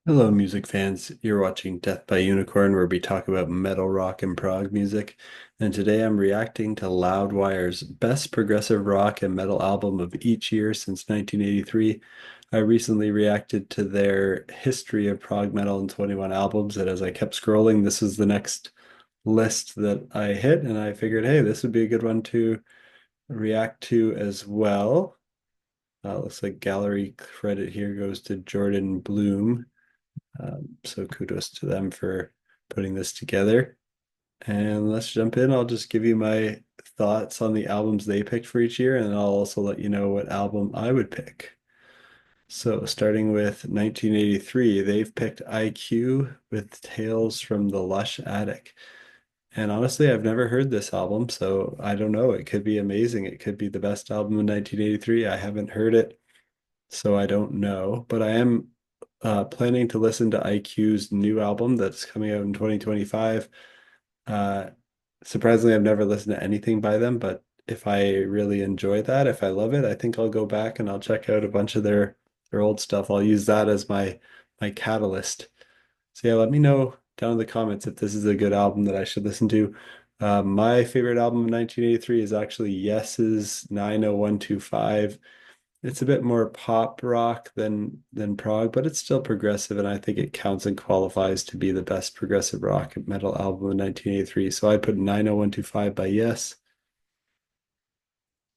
Hello, music fans. You're watching Death by Unicorn, where we talk about metal, rock, and prog music. And today I'm reacting to Loudwire's best progressive rock and metal album of each year since 1983. I recently reacted to their history of prog metal and 21 albums, and as I kept scrolling, this is the next list that I hit, and I figured, hey, this would be a good one to react to as well. Looks like gallery credit here goes to Jordan Bloom. So kudos to them for putting this together. And let's jump in. I'll just give you my thoughts on the albums they picked for each year, and I'll also let you know what album I would pick. So, starting with 1983, they've picked IQ with Tales from the Lush Attic. And honestly, I've never heard this album, so I don't know. It could be amazing. It could be the best album in 1983. I haven't heard it, so I don't know. But I am planning to listen to IQ's new album that's coming out in 2025. Uh, Surprisingly, I've never listened to anything by them, but if I really enjoy that, if I love it, I think I'll go back and I'll check out a bunch of their old stuff. I'll use that as my catalyst. So yeah, let me know down in the comments if this is a good album that I should listen to. My favorite album of 1983 is actually Yes's 90125. It's a bit more pop rock than prog, but it's still progressive, and I think it counts and qualifies to be the best progressive rock and metal album in 1983. So I'd put 90125 by Yes,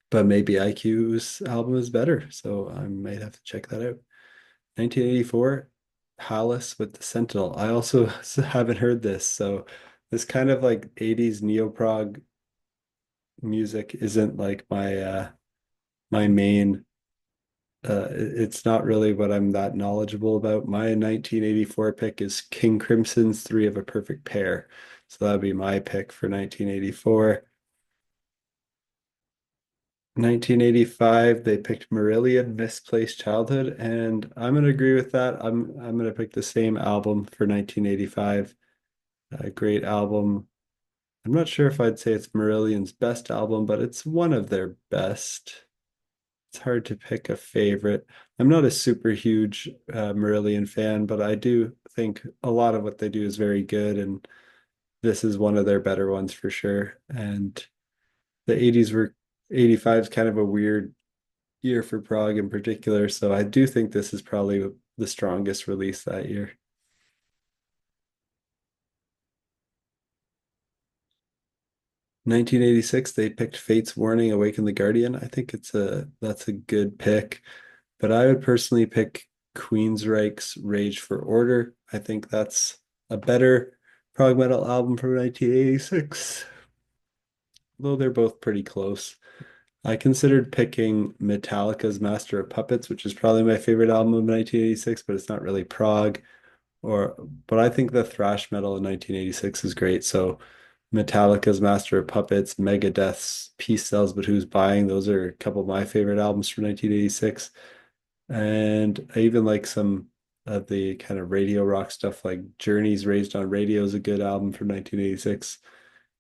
but maybe IQ's album is better, so I might have to check that out. 1984, Palace with the Sentinel. I also haven't heard this, so this kind of like 80s neo-prog music isn't like my main. It's not really what I'm that knowledgeable about. My 1984 pick is King Crimson's Three of a Perfect Pair. So that'd be my pick for 1984. 1985, they picked Marillion, Misplaced Childhood, and I'm gonna agree with that. I'm gonna pick the same album for 1985. A great album. I'm not sure if I'd say it's Marillion's best album, but it's one of their best. It's hard to pick a favorite. I'm not a super huge Marillion fan, but I do think a lot of what they do is very good, and this is one of their better ones for sure. And the 80s were 85 is kind of a weird year for Prague in particular, so I do think this is probably the strongest release that year. 1986, they picked Fate's Warning, Awaken the Guardian. I think that's a good pick. But I would personally pick Queensryche's Rage for Order. I think that's a better prog metal album from 1986, though they're both pretty close. I considered picking Metallica's Master of Puppets, which is probably my favorite album of 1986, but it's not really prog. But I think the thrash metal in 1986 is great. So Metallica's Master of Puppets, Megadeth's Peace Sells But Who's Buying, those are a couple of my favorite albums from 1986. And I even like some of the kind of radio rock stuff, like Journey's Raised on Radio is a good album from 1986.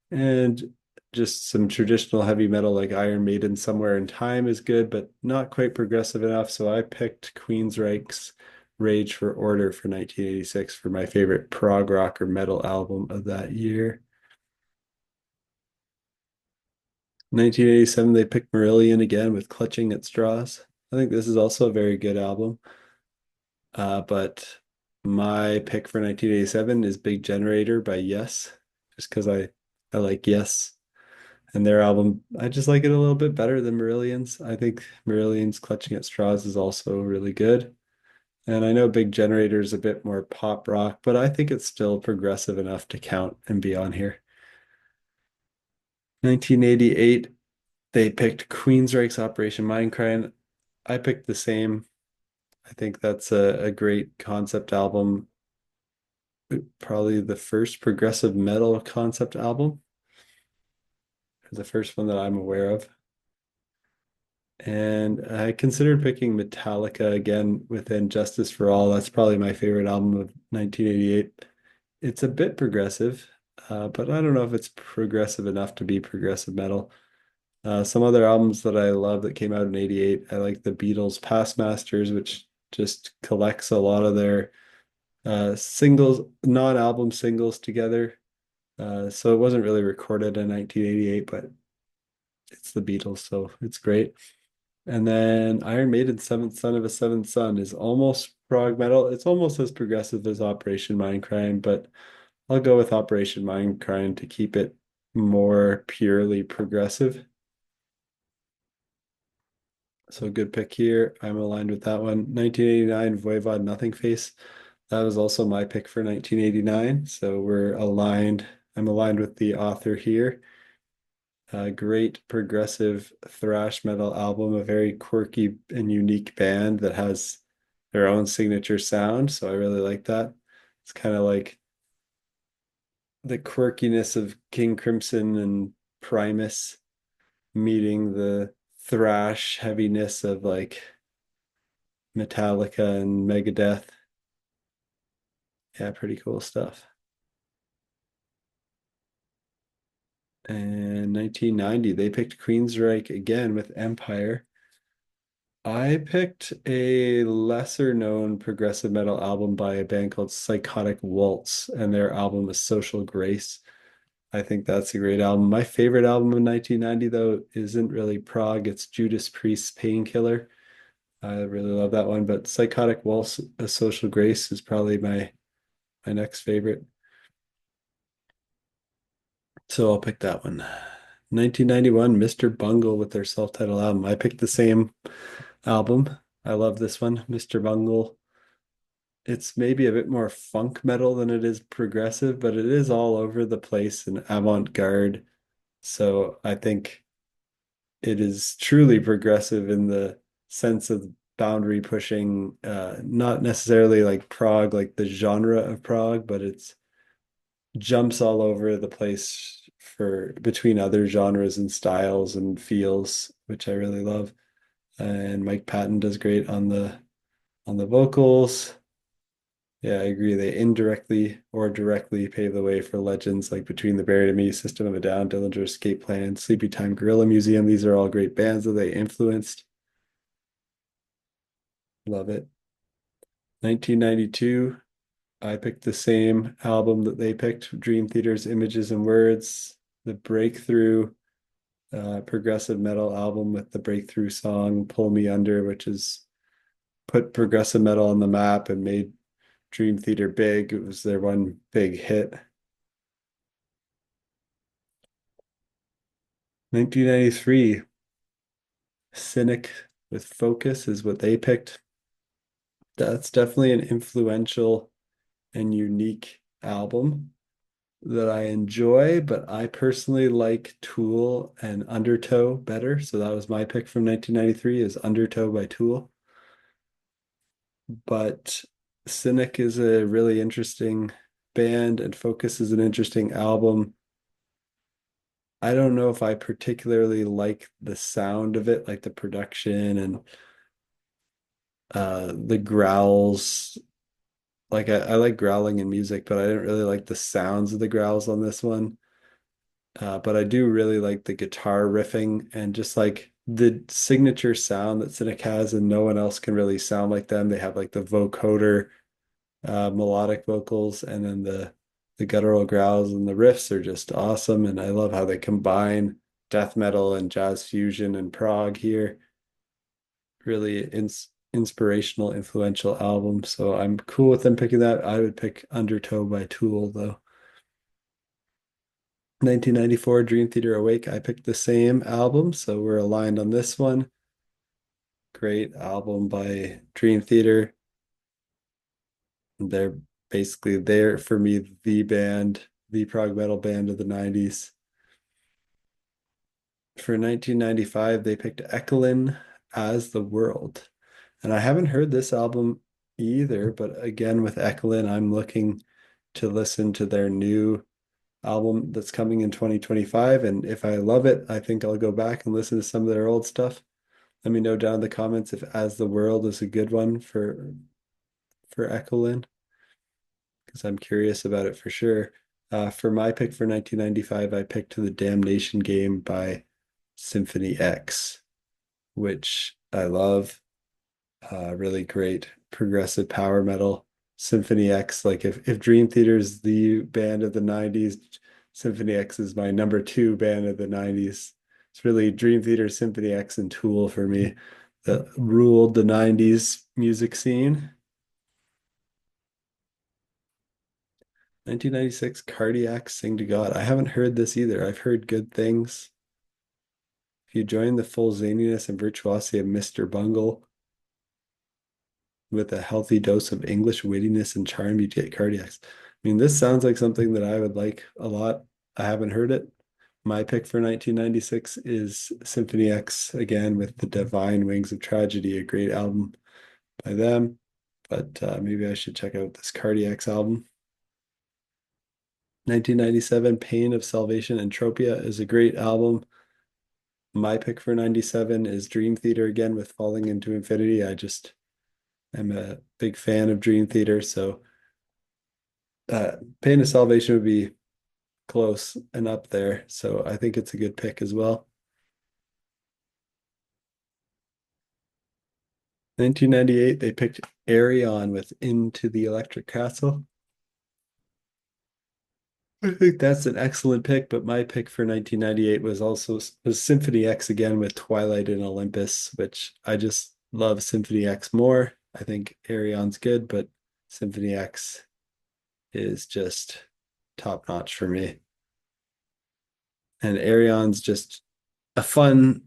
And just some traditional heavy metal like Iron Maiden Somewhere in Time is good, but not quite progressive enough. So I picked Queensryche's Rage for Order for 1986 for my favorite prog rock or metal album of that year. 1987, they picked Marillion again with Clutching at Straws. I think this is also a very good album. But my pick for 1987 is Big Generator by Yes, just because I like Yes and their album. I just like it a little bit better than Marillion's. I think Marillion's Clutching at Straws is also really good. And I know Big Generator is a bit more pop rock, but I think it's still progressive enough to count and be on here. 1988, they picked Queensryche's Operation Mindcrime. I picked the same. I think that's a great concept album. Probably the first progressive metal concept album, the first one that I'm aware of. And I considered picking Metallica again within Justice for All. That's probably my favorite album of 1988. It's a bit progressive, but I don't know if it's progressive enough to be progressive metal. Some other albums that I love that came out in 88, I like the Beatles' Past Masters, which just collects a lot of their Singles, non-album singles together. So it wasn't really recorded in 1988, but it's the Beatles, so it's great. And then Iron Maiden's Seventh Son of a Seventh Son is almost prog metal. It's almost as progressive as Operation Mindcrime, but I'll go with Operation Mindcrime to keep it more purely progressive. So good pick here. I'm aligned with that one. 1989 Voivod Nothing Face. That was also my pick for 1989. So we're aligned. I'm aligned with the author here. A great progressive thrash metal album, a very quirky and unique band that has their own signature sound. So I really like that. It's kind of like the quirkiness of King Crimson and Primus meeting the thrash heaviness of like Metallica and Megadeth. Yeah, pretty cool stuff. And 1990, they picked Queensryche again with Empire. I picked a lesser known progressive metal album by a band called Psychotic Waltz, and their album is Social Grace. I think that's a great album. My favorite album of 1990, though, isn't really prog. It's Judas Priest's Painkiller. I really love that one, but Psychotic Waltz, A Social Grace is probably my next favorite. So I'll pick that one. 1991, Mr. Bungle with their self-titled album. I picked the same album. I love this one, Mr. Bungle. It's maybe a bit more funk metal than it is progressive, but it is all over the place and avant-garde. So I think it is truly progressive in the sense of boundary pushing, not necessarily like prog, like the genre of prog, but it's jumps all over the place for between other genres and styles and feels, which I really love. And Mike Patton does great on the vocals. Yeah, I agree. They indirectly or directly pave the way for legends like Between the Buried and Me, System of a Down, Dillinger Escape Plan, Sleepy Time Gorilla Museum. These are all great bands that they influenced. Love it. 1992, I picked the same album that they picked, Dream Theater's Images and Words, the breakthrough progressive metal album with the breakthrough song Pull Me Under, which has put progressive metal on the map and made Dream Theater big. It was their one big hit. 1993, Cynic with Focus is what they picked. That's definitely an influential and unique album that I enjoy, but I personally like Tool and Undertow better. So that was my pick from 1993 is Undertow by Tool. But Cynic is a really interesting band and Focus is an interesting album. I don't know if I particularly like the sound of it, like the production and the growls. Like I like growling in music, but I didn't really like the sounds of the growls on this one. But I do really like the guitar riffing and just like the signature sound that Cynic has, and no one else can really sound like them. They have like the vocoder melodic vocals, and then the guttural growls and the riffs are just awesome. And I love how they combine death metal and jazz fusion and prog here. Really inspirational, influential album. So I'm cool with them picking that. I would pick Undertow by Tool though. 1994 Dream Theater Awake. I picked the same album, so we're aligned on this one. Great album by Dream Theater. They're basically there for me, the band, the prog metal band of the 90s. For 1995, they picked Ekelin as the World. And I haven't heard this album either, but again, with Ekelin, I'm looking to listen to their new album that's coming in 2025. And if I love it, I think I'll go back and listen to some of their old stuff. Let me know down in the comments if As the World is a good one for Ekelin, because I'm curious about it for sure. For my pick for 1995, I picked The Damnation Game by Symphony X, which I love. Really great progressive power metal Symphony X. Like if Dream Theater is the band of the 90s, Symphony X is my number two band of the 90s. It's really Dream Theater, Symphony X, and Tool for me that ruled the 90s music scene. 1996, Cardiac, Sing to God. I haven't heard this either. I've heard good things. If you join the full zaniness and virtuosity of Mr. Bungle with a healthy dose of English wittiness and charm, you get Cardiacs. I mean, this sounds like something that I would like a lot. I haven't heard it. My pick for 1996 is Symphony X again with the Divine Wings of Tragedy, a great album by them. But maybe I should check out this Cardiacs album. 1997, Pain of Salvation, Entropia is a great album. My pick for 97 is Dream Theater again with Falling into Infinity. I'm a big fan of Dream Theater, so Pain of Salvation would be close and up there. So I think it's a good pick as well. 1998, they picked Arion with Into the Electric Castle. I think that's an excellent pick, but my pick for 1998 was Symphony X again with Twilight in Olympus, which I just love Symphony X more. I think Arion's good, but Symphony X is just top notch for me. And Arion's just a fun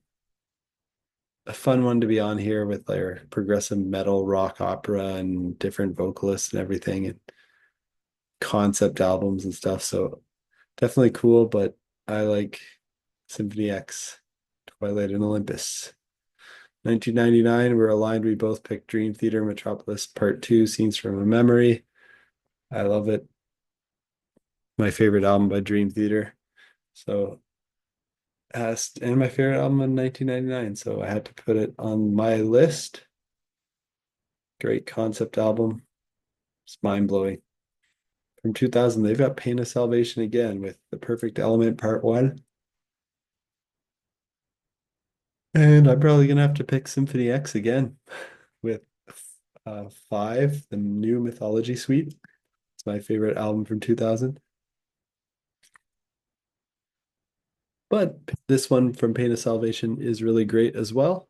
a fun one to be on here with their progressive metal rock opera and different vocalists and everything and concept albums and stuff. So definitely cool, but I like Symphony X, Twilight and Olympus. 1999, we're aligned. We both picked Dream Theater Metropolis Part 2, Scenes from a Memory. I love it. My favorite album by Dream Theater. So, and my favorite album in 1999. So I had to put it on my list. Great concept album. It's mind blowing. From 2000, they've got Pain of Salvation again with The Perfect Element Part 1. And I'm probably going to have to pick Symphony X again with 5, the new Mythology Suite. It's my favorite album from 2000. But this one from Pain of Salvation is really great as well.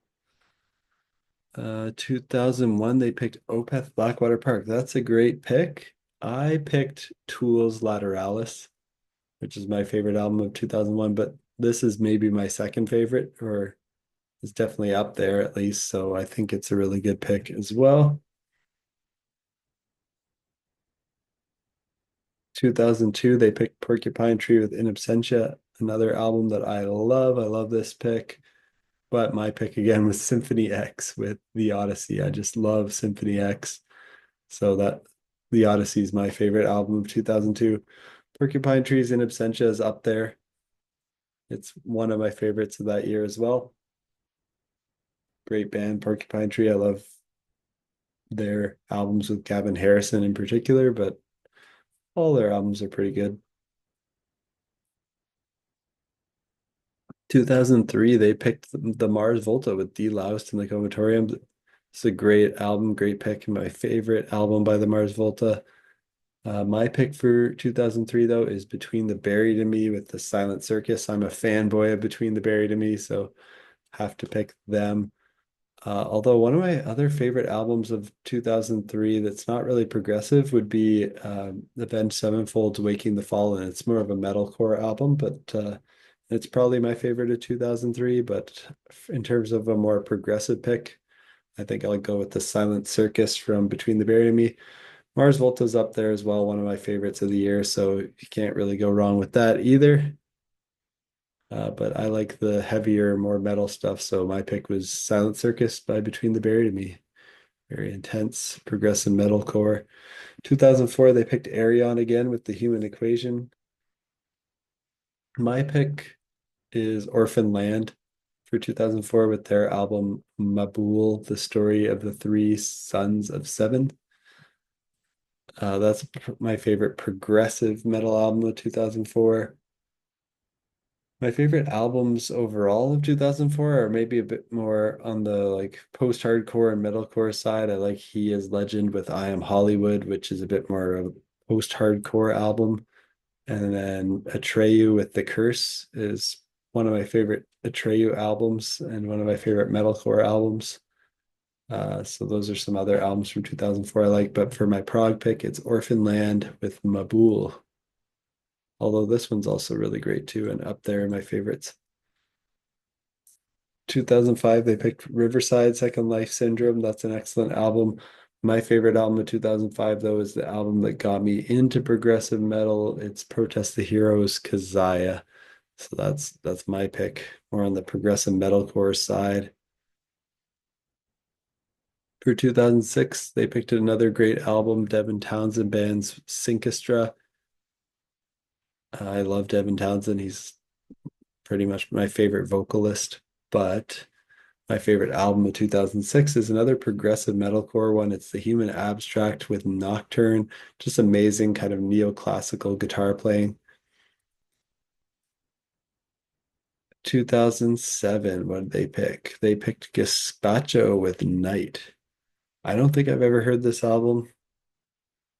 2001, they picked Opeth Blackwater Park. That's a great pick. I picked Tool's Lateralis, which is my favorite album of 2001, but this is maybe my second favorite, or is definitely up there at least. So I think it's a really good pick as well. 2002, they picked Porcupine Tree with In Absentia, another album that I love. I love this pick. But my pick again was Symphony X with The Odyssey. I just love Symphony X. So that The Odyssey is my favorite album of 2002. Porcupine Trees in Absentia is up there. It's one of my favorites of that year as well. Great band, Porcupine Tree. I love their albums with Gavin Harrison in particular, but all their albums are pretty good. 2003, they picked the Mars Volta with D. Loust and the Comatorium. It's a great album, great pick, my favorite album by the Mars Volta. My pick for 2003, though, is Between the Buried and Me with the Silent Circus. I'm a fanboy of Between the Buried and Me, so have to pick them. Although one of my other favorite albums of 2003 that's not really progressive would be Avenged Sevenfold's Waking the Fallen. It's more of a metalcore album, but it's probably my favorite of 2003. But in terms of a more progressive pick, I think I'll go with the Silent Circus from Between the Buried and Me. Mars Volta's up there as well, one of my favorites of the year, so you can't really go wrong with that either. But I like the heavier, more metal stuff, so my pick was Silent Circus by Between the Buried and Me. Very intense, progressive metalcore. 2004, they picked Arion again with The Human Equation. My pick is Orphan Land for 2004 with their album Mabul, The Story of the Three Sons of Seven. That's my favorite progressive metal album of 2004. My favorite albums overall of 2004 are maybe a bit more on the like post-hardcore and metalcore side. I like He Is Legend with I Am Hollywood, which is a bit more of a post-hardcore album. And then Atreyu with The Curse is one of my favorite Atreyu albums and one of my favorite metalcore albums. So those are some other albums from 2004 I like, but for my prog pick, it's Orphan Land with Mabul. Although this one's also really great too and up there in my favorites. 2005, they picked Riverside Second Life Syndrome. That's an excellent album. My favorite album of 2005, though, is the album that got me into progressive metal. It's Protest the Heroes, Kazaya. So that's my pick, more on the progressive metalcore side. For 2006, they picked another great album, Devin Townsend Band's Synkestra. I love Devin Townsend. He's pretty much my favorite vocalist, but my favorite album of 2006 is another progressive metalcore one. It's The Human Abstract with Nocturne. Just amazing kind of neoclassical guitar playing. 2007, what did they pick? They picked Gazpacho with Night. I don't think I've ever heard this album.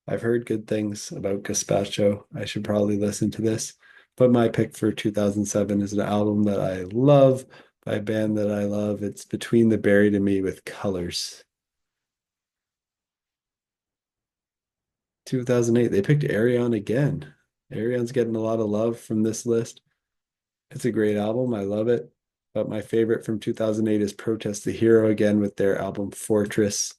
I've heard good things about Gazpacho. I should probably listen to this. But my pick for 2007 is an album that I love by a band that I love. It's Between the Buried and Me with Colors. 2008, they picked Arion again. Arion's getting a lot of love from this list. It's a great album. I love it. But my favorite from 2008 is Protest the Hero again with their album Fortress.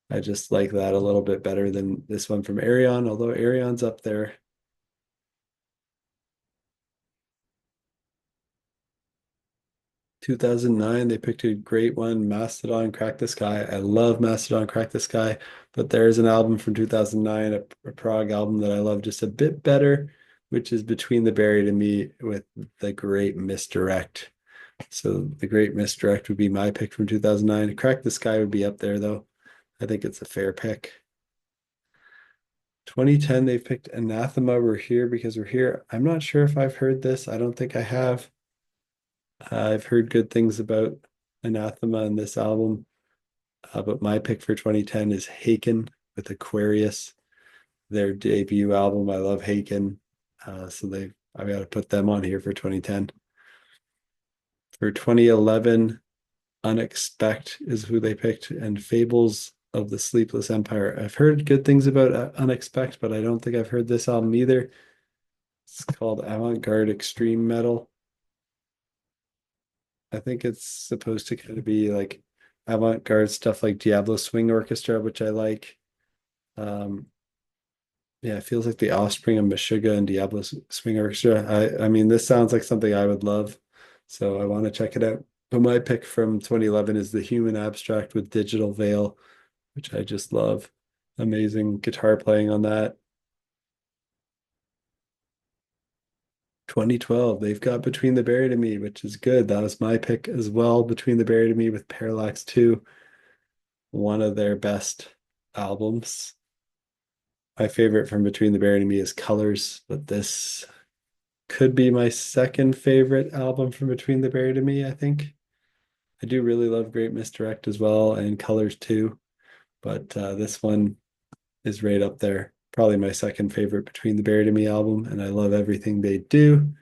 I just like that a little bit better than this one from Arion, although Arion's up there. 2009, they picked a great one, Mastodon Crack the Sky. I love Mastodon Crack the Sky, but there's an album from 2009, a prog album that I love just a bit better, which is Between the Buried and Me with The Great Misdirect. So The Great Misdirect would be my pick from 2009. Crack the Sky would be up there, though. I think it's a fair pick. 2010, they picked Anathema. We're Here Because We're Here. I'm not sure if I've heard this. I don't think I have. I've heard good things about Anathema and this album, but my pick for 2010 is Haken with Aquarius, their debut album. I love Haken, so I've got to put them on here for 2010. For 2011, Unexpect is who they picked, and Fables of the Sleepless Empire. I've heard good things about Unexpect, but I don't think I've heard this album either. It's called Avant-Garde Extreme Metal. I think it's supposed to kind of be like avant-garde stuff like Diablo Swing Orchestra, which I like. Um, yeah, it feels like the offspring of Meshuggah and Diablo Swing Orchestra. I mean, this sounds like something I would love, so I want to check it out. But my pick from 2011 is The Human Abstract with Digital Veil, which I just love. Amazing guitar playing on that. 2012, they've got Between the Buried and Me, which is good. That was my pick as well. Between the Buried and Me with Parallax 2, one of their best albums. My favorite from Between the Buried and Me is Colors, but this could be my second favorite album from Between the Buried and Me, I think. I do really love Great Misdirect as well and Colors too, but this one is right up there. Probably my second favorite Between the Buried and Me album, and I love everything they do.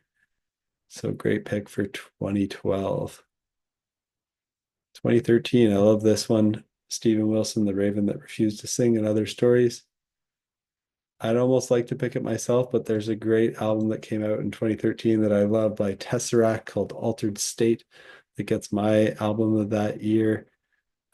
So great pick for 2012. 2013, I love this one. Stephen Wilson, The Raven That Refused to Sing and Other Stories. I'd almost like to pick it myself, but there's a great album that came out in 2013 that I love by Tesseract called Altered State that gets my album of that year.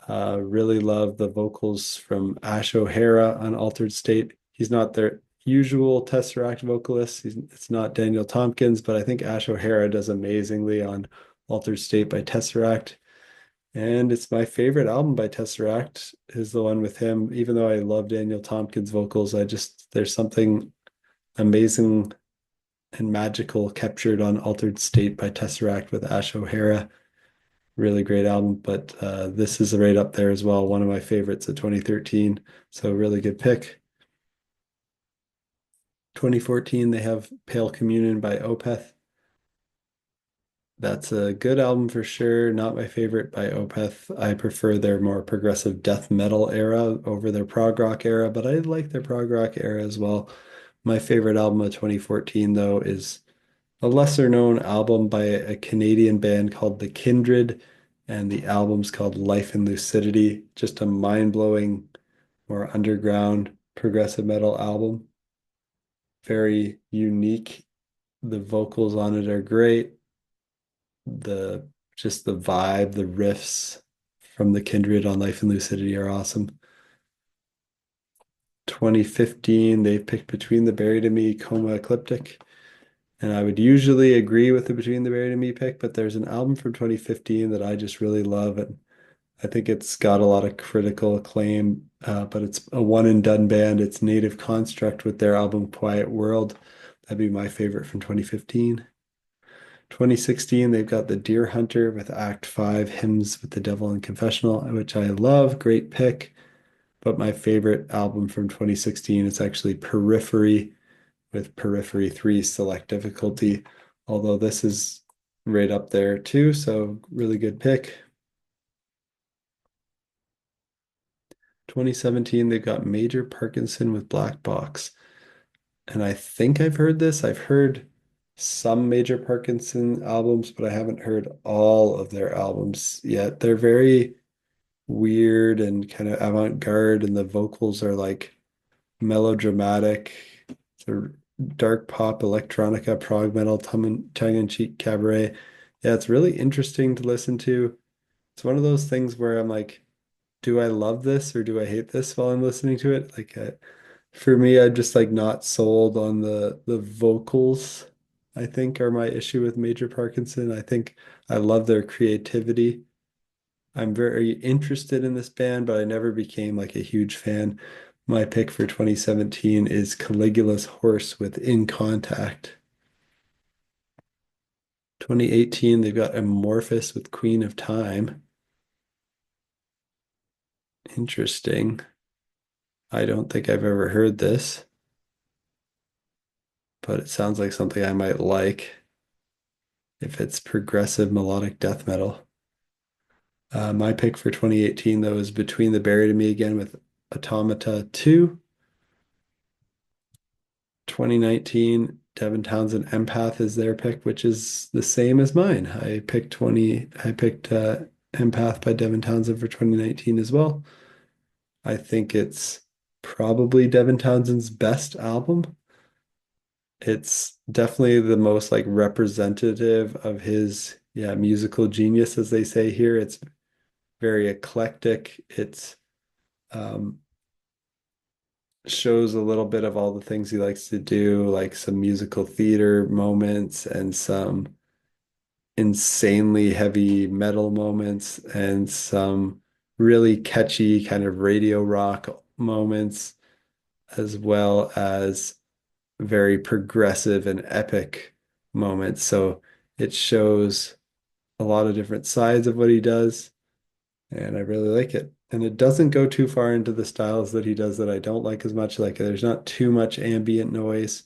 Really love the vocals from Ash O'Hara on Altered State. He's not their usual Tesseract vocalist. It's not Daniel Tompkins, but I think Ash O'Hara does amazingly on Altered State by Tesseract. And it's my favorite album by Tesseract is the one with him. Even though I love Daniel Tompkins' vocals, there's something amazing and magical captured on Altered State by Tesseract with Ash O'Hara. Really great album, but this is right up there as well. One of my favorites of 2013. So really good pick. 2014, they have Pale Communion by Opeth. That's a good album for sure. Not my favorite by Opeth. I prefer their more progressive death metal era over their prog rock era, but I like their prog rock era as well. My favorite album of 2014, though, is a lesser known album by a Canadian band called The Kindred, and the album's called Life and Lucidity. Just a mind-blowing, more underground progressive metal album. Very unique. The vocals on it are great. The just the vibe, the riffs from The Kindred on Life and Lucidity are awesome. 2015, they picked Between the Buried and Me, Coma Ecliptic. And I would usually agree with the Between the Buried and Me pick, but there's an album from 2015 that I just really love. And I think it's got a lot of critical acclaim, but it's a one and done band. It's Native Construct with their album Quiet World. That'd be my favorite from 2015. 2016, they've got The Deer Hunter with Act 5, Hymns with the Devil and Confessional, which I love. Great pick. But my favorite album from 2016 is actually Periphery with Periphery 3 Select Difficulty, although this is right up there too, so really good pick. 2017, they've got Major Parkinson with Black Box. And I think I've heard this. I've heard some Major Parkinson albums, but I haven't heard all of their albums yet. They're very weird and kind of avant-garde, and the vocals are like melodramatic. They're dark pop, electronica, prog metal, tongue-in-cheek cabaret. Yeah, it's really interesting to listen to. It's one of those things where I'm like, do I love this or do I hate this while I'm listening to it? Like, for me, I'm just like not sold on the vocals. I think are my issue with Major Parkinson. I think I love their creativity. I'm very interested in this band, but I never became like a huge fan. My pick for 2017 is Caligula's Horse with In Contact. 2018, they've got Amorphous with Queen of Time. Interesting. I don't think I've ever heard this, but it sounds like something I might like if it's progressive melodic death metal. My pick for 2018, though, is Between the Buried and Me again with Automata 2. 2019, Devin Townsend Empath is their pick, which is the same as mine. I picked Empath by Devin Townsend for 2019 as well. I think it's probably Devin Townsend's best album. It's definitely the most like representative of his musical genius, as they say here. It's very eclectic. It's um, shows a little bit of all the things he likes to do, like some musical theater moments and some insanely heavy metal moments and some really catchy kind of radio rock moments, as well as very progressive and epic moments. So it shows a lot of different sides of what he does, and I really like it. And it doesn't go too far into the styles that he does that I don't like as much. Like there's not too much ambient noise,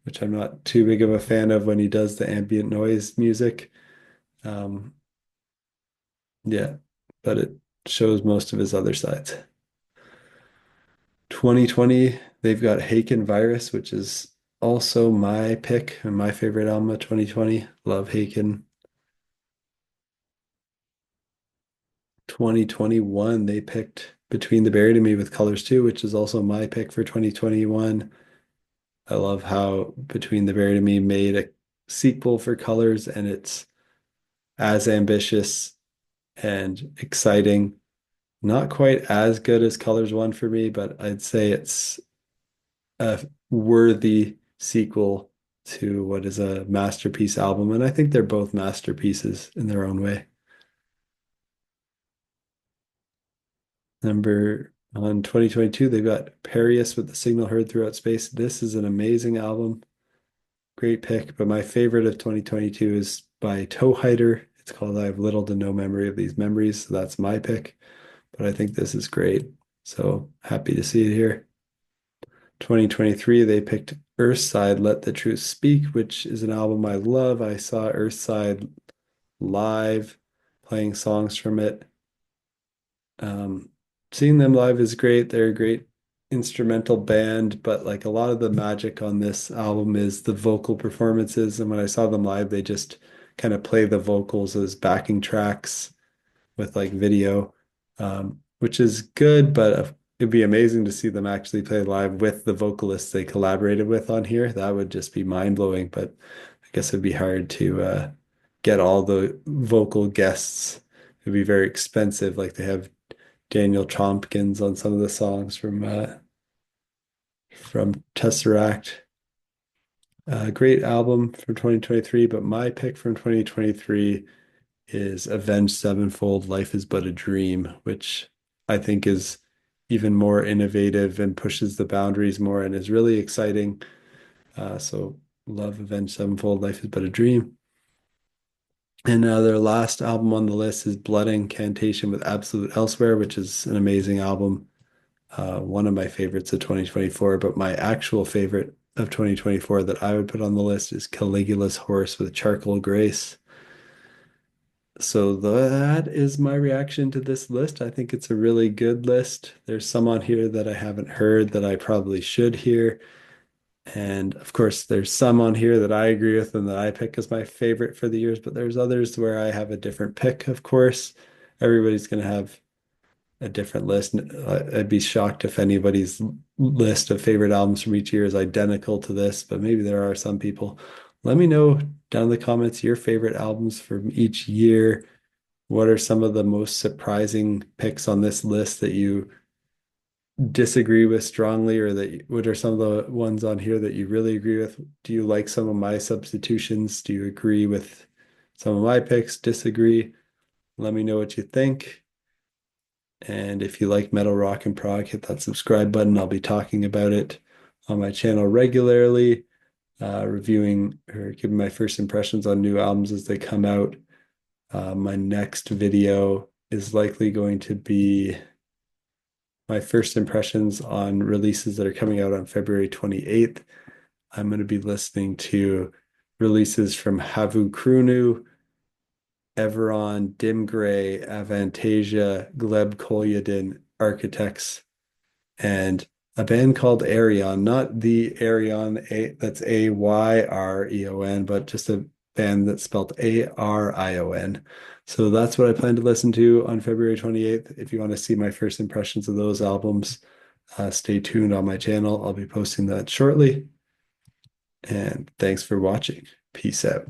which I'm not too big of a fan of when he does the ambient noise music. Um, yeah, but it shows most of his other sides. 2020, they've got Haken Virus, which is also my pick and my favorite album of 2020. Love Haken. 2021, they picked Between the Buried and Me with Colors 2, which is also my pick for 2021. I love how Between the Buried and Me made a sequel for Colors, and it's as ambitious and exciting. Not quite as good as Colors 1 for me, but I'd say it's a worthy sequel to what is a masterpiece album. And I think they're both masterpieces in their own way. Number on 2022, they've got Perius with The Signal Heard Throughout Space. This is an amazing album. Great pick, but my favorite of 2022 is by Toe Hider. It's called I Have Little to No Memory of These Memories. So that's my pick, but I think this is great. So happy to see it here. 2023, they picked Earthside, Let the Truth Speak, which is an album I love. I saw Earthside live, playing songs from it. Um, Seeing them live is great. They're a great instrumental band, but like a lot of the magic on this album is the vocal performances. And when I saw them live, they just kind of play the vocals as backing tracks with like video, which is good, but it'd be amazing to see them actually play live with the vocalists they collaborated with on here. That would just be mind-blowing, but I guess it'd be hard to get all the vocal guests. It'd be very expensive. Like they have Daniel Tompkins on some of the songs from Tesseract. Great album from 2023, but my pick from 2023 is Avenged Sevenfold, Life is But a Dream, which I think is even more innovative and pushes the boundaries more and is really exciting. So love Avenged Sevenfold, Life is But a Dream. And their last album on the list is Blood Incantation with Absolute Elsewhere, which is an amazing album. One of my favorites of 2024, but my actual favorite of 2024 that I would put on the list is Caligula's Horse with Charcoal Grace. So that is my reaction to this list. I think it's a really good list. There's some on here that I haven't heard that I probably should hear. And of course, there's some on here that I agree with and that I pick as my favorite for the years, but there's others where I have a different pick, of course. Everybody's going to have a different list. I'd be shocked if anybody's list of favorite albums from each year is identical to this, but maybe there are some people. Let me know down in the comments your favorite albums from each year. What are some of the most surprising picks on this list that you disagree with strongly, or what are some of the ones on here that you really agree with? Do you like some of my substitutions? Do you agree with some of my picks? Disagree? Let me know what you think. And if you like metal, rock, and prog, hit that subscribe button. I'll be talking about it on my channel regularly, reviewing or giving my first impressions on new albums as they come out. My next video is likely going to be my first impressions on releases that are coming out on February 28th. I'm going to be listening to releases from Havu Krunu, Everon, Dim Gray, Avantasia, Gleb Kolyadin, Architects, and a band called Arion, not the Arion, that's Ayreon, but just a band that's spelled Arion. So that's what I plan to listen to on February 28th. If you want to see my first impressions of those albums, stay tuned on my channel. I'll be posting that shortly. And thanks for watching. Peace out.